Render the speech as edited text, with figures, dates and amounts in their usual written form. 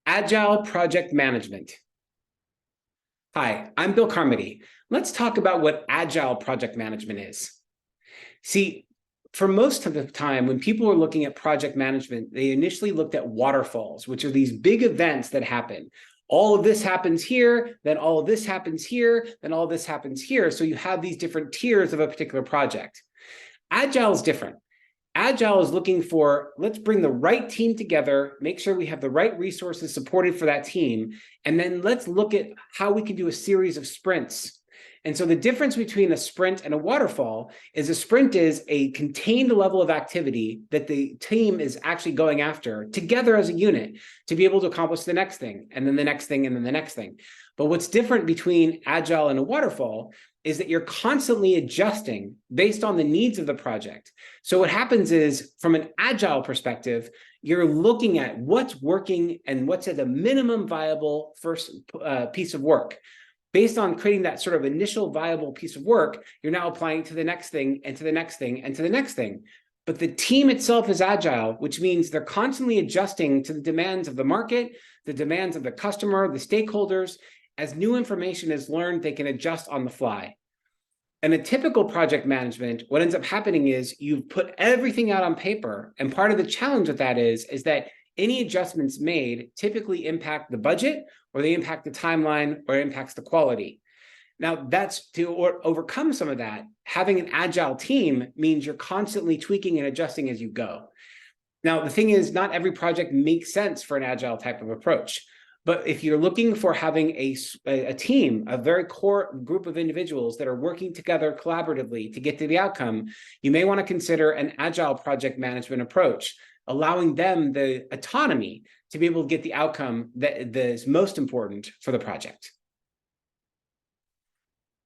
Agile project management. Hi, I'm Bill Carmody. Let's talk about what Agile project management is. See, for most of the time, when people were looking at project management, they initially looked at waterfalls, which are these big events that happen. All of this happens here, then all of this happens here, then all of this happens here. So you have these different tiers of a particular project. Agile is different. Agile is looking for, let's bring the right team together, make sure we have the right resources supported for that team, and then let's look at how we can do a series of sprints. And so the difference between a sprint and a waterfall is a sprint is a contained level of activity that the team is actually going after together as a unit to be able to accomplish the next thing, and then the next thing, and then the next thing. But what's different between Agile and a waterfall is that you're constantly adjusting based on the needs of the project. So what happens is, from an Agile perspective, you're looking at what's working and what's at the minimum viable first piece of work. Based on creating that sort of initial viable piece of work, you're now applying it to the next thing and to the next thing and to the next thing. But the team itself is agile, which means they're constantly adjusting to the demands of the market, the demands of the customer, the stakeholders. As new information is learned, they can adjust on the fly. In a typical project management, what ends up happening is you've put everything out on paper. And part of the challenge with that is that any adjustments made typically impact the budget, or they impact the timeline, or it impacts the quality. Now, that's to overcome some of that. Having an agile team means you're constantly tweaking and adjusting as you go. Now, the thing is, not every project makes sense for an agile type of approach. But if you're looking for having a team, a very core group of individuals that are working together collaboratively to get to the outcome, you may want to consider an agile project management approach, allowing them the autonomy to be able to get the outcome that is most important for the project.